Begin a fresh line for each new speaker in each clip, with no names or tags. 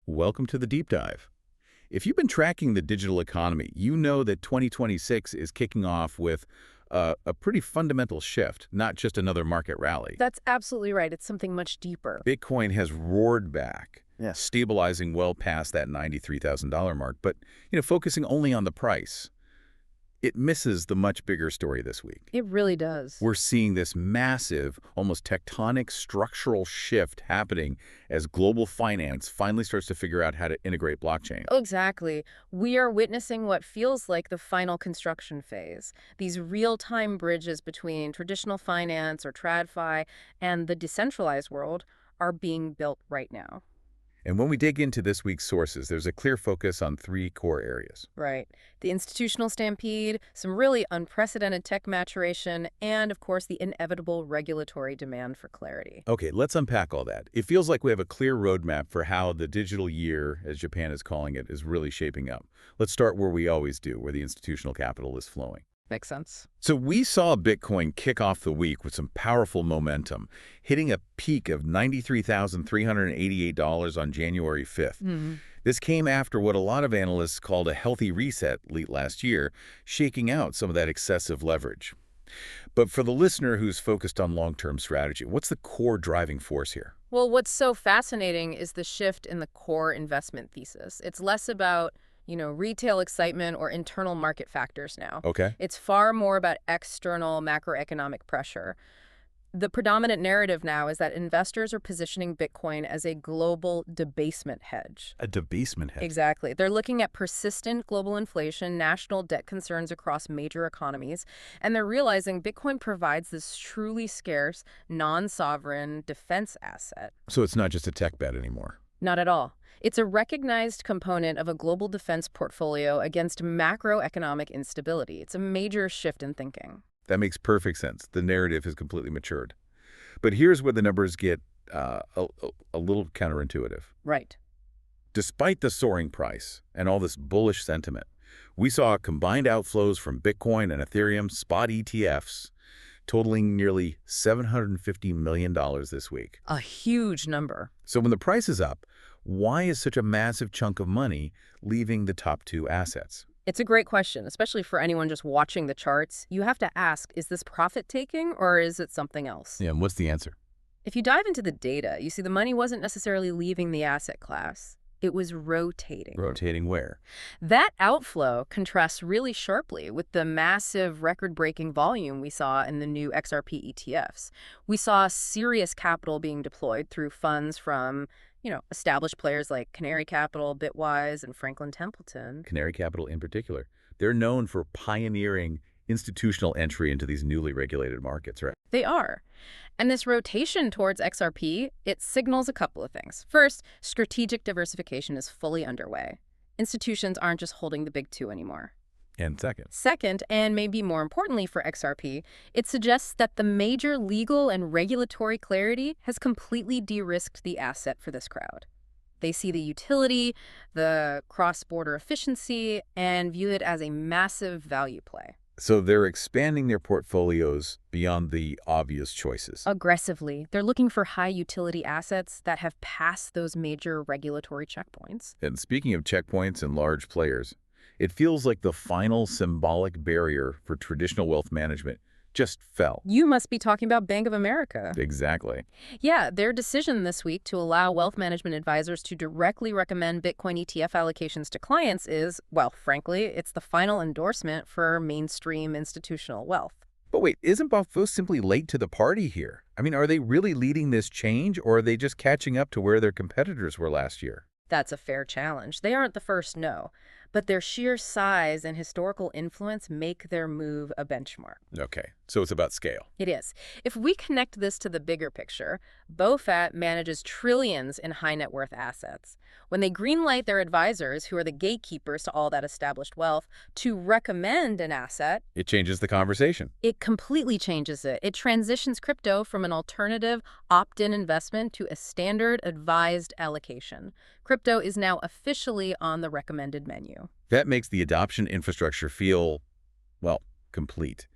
Welcome to the deep dive. If you've been tracking the digital economy, you know that 2026 is kicking off with a pretty fundamental shift, not just another market rally.
That's absolutely right. It's something much deeper.
Bitcoin has roared back,
Yes.
stabilizing well past that $93,000 mark, but focusing only on the price. It misses the much bigger story this week.
It really does.
We're seeing this massive, almost tectonic structural shift happening as global finance finally starts to figure out how to integrate blockchain.
Oh, exactly. We are witnessing what feels like the final construction phase. These real-time bridges between traditional finance or TradFi and the decentralized world are being built right now.
And when we dig into this week's sources, there's a clear focus on three core areas.
Right. The institutional stampede, some really unprecedented tech maturation, and, of course, the inevitable regulatory demand for clarity.
Okay, let's unpack all that. It feels like we have a clear roadmap for how the digital year, as Japan is calling it, is really shaping up. Let's start where we always do, where the institutional capital is flowing.
Makes sense.
So we saw Bitcoin kick off the week with some powerful momentum, hitting a peak of $93,388 on January 5th. This came after what a lot of analysts called a healthy reset late last year, shaking out some of that excessive leverage. But for the listener who's focused on long-term strategy, what's the core driving force here?
Well, what's so fascinating is the shift in the core investment thesis. It's less about retail excitement or internal market factors now.
Okay.
It's far more about external macroeconomic pressure. The predominant narrative now is that investors are positioning Bitcoin as a global debasement hedge.
A debasement hedge.
Exactly. They're looking at persistent global inflation, national debt concerns across major economies, and they're realizing Bitcoin provides this truly scarce, non-sovereign defense asset.
So it's not just a tech bet anymore.
Not at all. It's a recognized component of a global defense portfolio against macroeconomic instability. It's a major shift in thinking.
That makes perfect sense. The narrative has completely matured. But here's where the numbers get a little counterintuitive.
Right.
Despite the soaring price and all this bullish sentiment, we saw combined outflows from Bitcoin and Ethereum spot ETFs totaling nearly $750 million this week.
A huge number.
So when the price is up, why is such a massive chunk of money leaving the top two assets?
It's a great question, especially for anyone just watching the charts. You have to ask, is this profit-taking or is it something else?
Yeah, and what's the answer?
If you dive into the data, you see the money wasn't necessarily leaving the asset class. It was rotating.
Rotating where?
That outflow contrasts really sharply with the massive record-breaking volume we saw in the new XRP ETFs. We saw serious capital being deployed through funds from established players like Canary Capital, Bitwise, and Franklin Templeton.
Canary Capital in particular. They're known for pioneering institutional entry into these newly regulated markets, right?
They are. And this rotation towards XRP, it signals a couple of things. First, strategic diversification is fully underway. Institutions aren't just holding the big two anymore.
And
Second, and maybe more importantly for XRP, it suggests that the major legal and regulatory clarity has completely de-risked the asset for this crowd. They see the utility, the cross-border efficiency, and view it as a massive value play.
So they're expanding their portfolios beyond the obvious choices.
Aggressively, they're looking for high-utility assets that have passed those major regulatory checkpoints.
And speaking of checkpoints and large players, it feels like the final symbolic barrier for traditional wealth management just fell.
You must be talking about Bank of America.
Exactly.
Yeah, their decision this week to allow wealth management advisors to directly recommend Bitcoin ETF allocations to clients is, well, frankly, it's the final endorsement for mainstream institutional wealth.
But wait, isn't Bofo simply late to the party here? I mean, are they really leading this change, or are they just catching up to where their competitors were last year?
That's a fair challenge. They aren't the first, no. But their sheer size and historical influence make their move a benchmark.
Okay, so it's about scale.
It is. If we connect this to the bigger picture, BOFAT manages trillions in high net worth assets. When they greenlight their advisors, who are the gatekeepers to all that established wealth, to recommend an asset,
It changes the conversation.
it completely changes it. It transitions crypto from an alternative opt-in investment to a standard advised allocation. Crypto is now officially on the recommended menu.
That makes the adoption infrastructure feel, well, complete.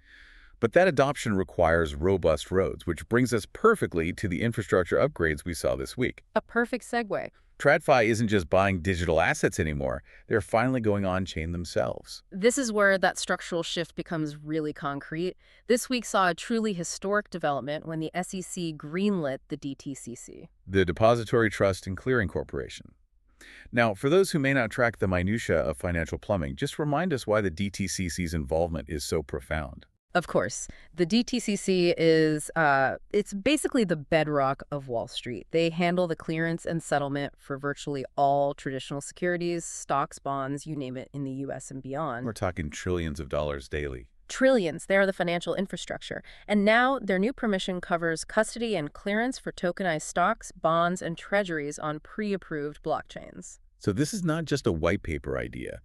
But that adoption requires robust roads, which brings us perfectly to the infrastructure upgrades we saw this week.
A perfect segue.
TradFi isn't just buying digital assets anymore. They're finally going on-chain themselves.
This is where that structural shift becomes really concrete. This week saw a truly historic development when the SEC greenlit the DTCC.
The Depository Trust and Clearing Corporation. Now, for those who may not track the minutiae of financial plumbing, just remind us why the DTCC's involvement is so profound.
Of course, the DTCC is, it's basically the bedrock of Wall Street. They handle the clearance and settlement for virtually all traditional securities, stocks, bonds, you name it, in the U.S. and beyond.
We're talking trillions of dollars daily.
Trillions. They are the financial infrastructure. And now their new permission covers custody and clearance for tokenized stocks, bonds, and treasuries on pre-approved blockchains.
So this is not just a white paper idea.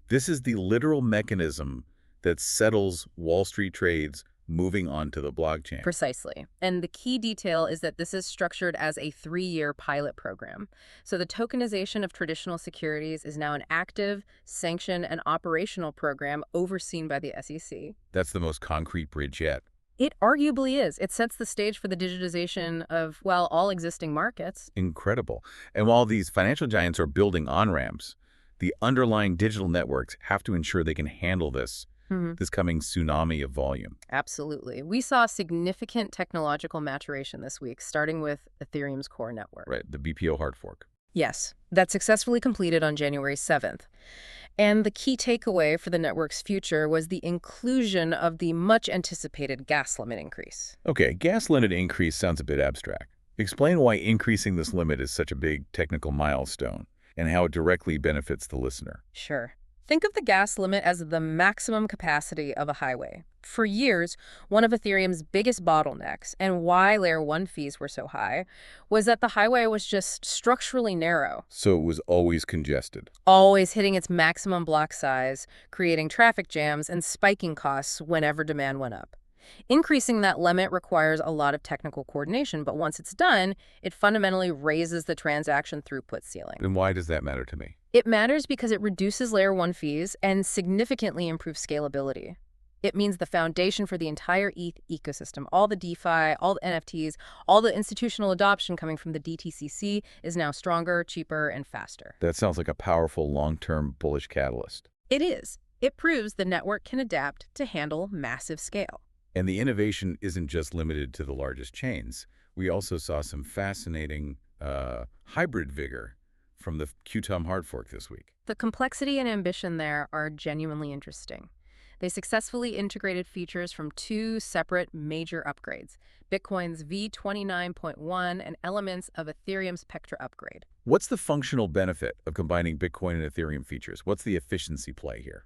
This is the literal mechanism that settles Wall Street trades moving onto the blockchain.
Precisely. And the key detail is that this is structured as a 3-year pilot program. So the tokenization of traditional securities is now an active, sanctioned, and operational program overseen by the SEC.
That's the most concrete bridge yet.
It arguably is. It sets the stage for the digitization of, well, all existing markets.
Incredible. And while these financial giants are building on-ramps, the underlying digital networks have to ensure they can handle this coming tsunami of volume.
Absolutely. We saw significant technological maturation this week, starting with Ethereum's core network.
Right, the BPO hard fork.
Yes, that successfully completed on January 7th. And the key takeaway for the network's future was the inclusion of the much-anticipated gas limit increase.
Okay, gas limit increase sounds a bit abstract. Explain why increasing this limit is such a big technical milestone and how it directly benefits the listener.
Sure. Think of the gas limit as the maximum capacity of a highway. For years, one of Ethereum's biggest bottlenecks, and why Layer 1 fees were so high, was that the highway was just structurally narrow.
So it was always congested.
Always hitting its maximum block size, creating traffic jams and spiking costs whenever demand went up. Increasing that limit requires a lot of technical coordination, but once it's done, it fundamentally raises the transaction throughput ceiling.
And why does that matter to me?
It matters because it reduces Layer 1 fees and significantly improves scalability. It means the foundation for the entire ETH ecosystem, all the DeFi, all the NFTs, all the institutional adoption coming from the DTCC is now stronger, cheaper, and faster.
That sounds like a powerful long-term bullish catalyst.
It is. It proves the network can adapt to handle massive scale.
And the innovation isn't just limited to the largest chains. We also saw some fascinating hybrid vigor from the Qtum hard fork this week.
The complexity and ambition there are genuinely interesting. They successfully integrated features from 2 separate major upgrades, Bitcoin's V29.1 and elements of Ethereum's Spectra upgrade.
What's the functional benefit of combining Bitcoin and Ethereum features? What's the efficiency play here?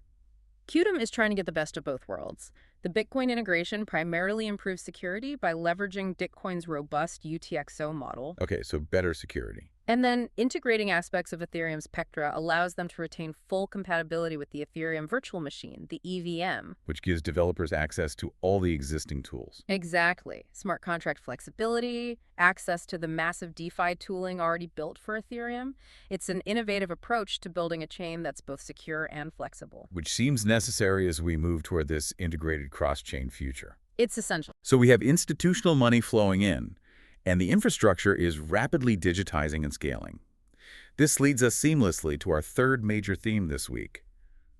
Qtum is trying to get the best of both worlds. The Bitcoin integration primarily improves security by leveraging Bitcoin's robust UTXO model.
Okay, so better security.
And then integrating aspects of Ethereum's Spectra allows them to retain full compatibility with the Ethereum virtual machine, the EVM.
Which gives developers access to all the existing tools.
Exactly. Smart contract flexibility, access to the massive DeFi tooling already built for Ethereum. It's an innovative approach to building a chain that's both secure and flexible.
Which seems necessary as we move toward this integrated cross-chain future.
It's essential.
So we have institutional money flowing in, and the infrastructure is rapidly digitizing and scaling. This leads us seamlessly to our third major theme this week,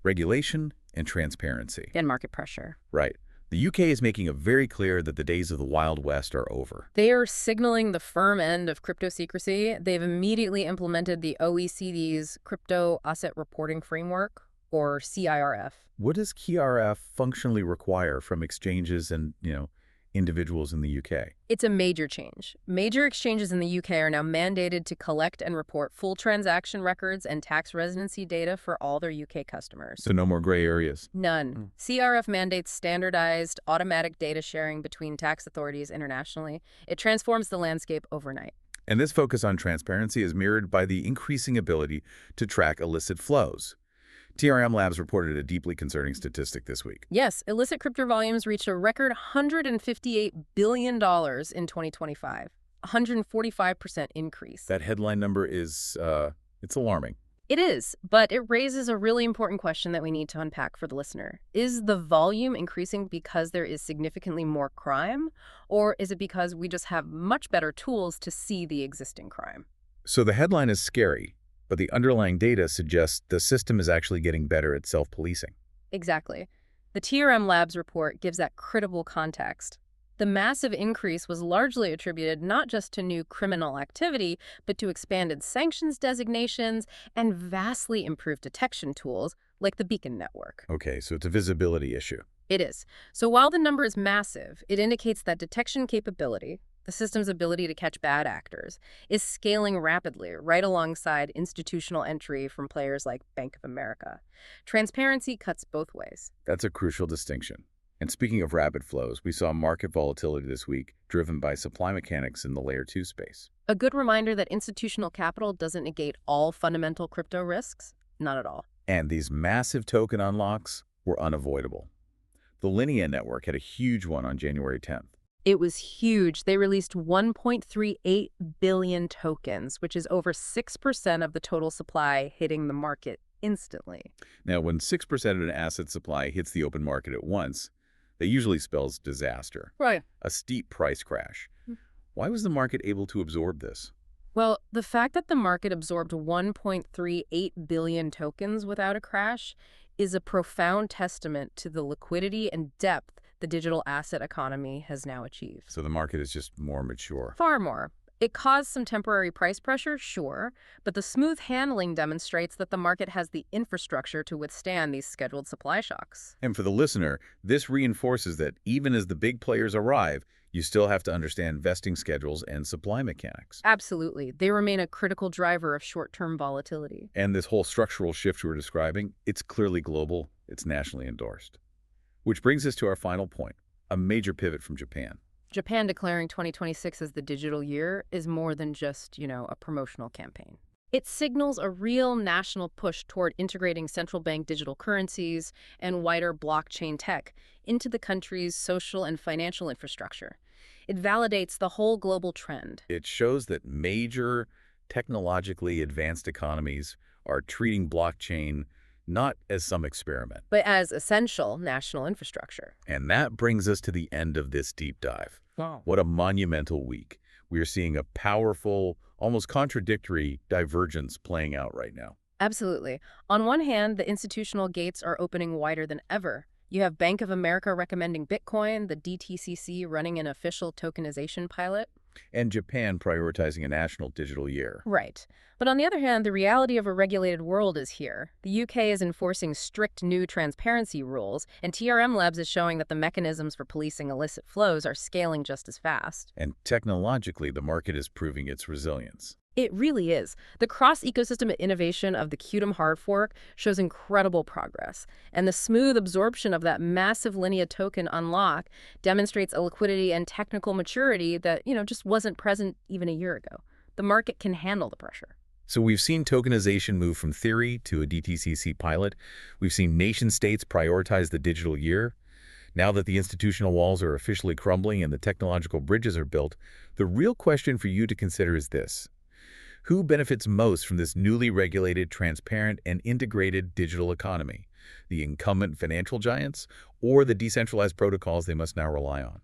regulation and transparency.
And market pressure.
Right. The UK is making it very clear that the days of the Wild West are over.
They are signaling the firm end of crypto secrecy. They've immediately implemented the OECD's Crypto Asset Reporting Framework, or CIRF.
What does CIRF functionally require from exchanges and, individuals in the UK?
It's a major change. Major exchanges in the UK are now mandated to collect and report full transaction records and tax residency data for all their UK customers.
So no more gray areas?
None. CIRF mandates standardized, automatic data sharing between tax authorities internationally. It transforms the landscape overnight.
And this focus on transparency is mirrored by the increasing ability to track illicit flows. TRM Labs reported a deeply concerning statistic this week.
Yes, illicit crypto volumes reached a record $158 billion in 2025, a 145% increase.
That headline number is, it's alarming.
It is, but it raises a really important question that we need to unpack for the listener. Is the volume increasing because there is significantly more crime, or is it because we just have much better tools to see the existing crime?
So the headline is scary, but the underlying data suggests the system is actually getting better at self-policing.
Exactly. The TRM Labs report gives that critical context. The massive increase was largely attributed not just to new criminal activity, but to expanded sanctions designations and vastly improved detection tools like the Beacon network.
Okay, so it's a visibility issue.
It is. So while the number is massive, it indicates that detection capability, the system's ability to catch bad actors, is scaling rapidly right alongside institutional entry from players like Bank of America. Transparency cuts both ways.
That's a crucial distinction. And speaking of rapid flows, we saw market volatility this week driven by supply mechanics in the Layer 2 space.
A good reminder that institutional capital doesn't negate all fundamental crypto risks. Not at all.
And these massive token unlocks were unavoidable. The Linea network had a huge one on January 10th.
It was huge. They released 1.38 billion tokens, which is over 6% of the total supply hitting the market instantly.
Now, when 6% of an asset supply hits the open market at once, that usually spells disaster.
Right.
A steep price crash. Why was the market able to absorb this?
Well, the fact that the market absorbed 1.38 billion tokens without a crash is a profound testament to the liquidity and depth the digital asset economy has now achieved.
So the market is just more mature.
Far more. It caused some temporary price pressure, sure, but the smooth handling demonstrates that the market has the infrastructure to withstand these scheduled supply shocks.
And for the listener, this reinforces that even as the big players arrive, you still have to understand vesting schedules and supply mechanics.
Absolutely. They remain a critical driver of short-term volatility.
And this whole structural shift we're describing, it's clearly global, it's nationally endorsed. Which brings us to our final point, a major pivot from Japan.
Japan declaring 2026 as the digital year is more than just, a promotional campaign. It signals a real national push toward integrating central bank digital currencies and wider blockchain tech into the country's social and financial infrastructure. It validates the whole global trend.
It shows that major technologically advanced economies are treating blockchain not as some experiment,
but as essential national infrastructure.
And that brings us to the end of this deep dive.
Wow.
What a monumental week. We are seeing a powerful, almost contradictory divergence playing out right now.
Absolutely. On one hand, the institutional gates are opening wider than ever. You have Bank of America recommending Bitcoin, the DTCC running an official tokenization pilot.
And Japan prioritizing a national digital year.
Right. But on the other hand, the reality of a regulated world is here. The UK is enforcing strict new transparency rules, and TRM Labs is showing that the mechanisms for policing illicit flows are scaling just as fast.
And technologically, the market is proving its resilience.
It really is. The cross-ecosystem innovation of the Qtum hard fork shows incredible progress, and the smooth absorption of that massive Linea token unlock demonstrates a liquidity and technical maturity that, just wasn't present even a year ago. The market can handle the pressure.
So we've seen tokenization move from theory to a DTCC pilot. We've seen nation-states prioritize the digital year. Now that the institutional walls are officially crumbling and the technological bridges are built, the real question for you to consider is this. Who benefits most from this newly regulated, transparent, and integrated digital economy? The incumbent financial giants or the decentralized protocols they must now rely on?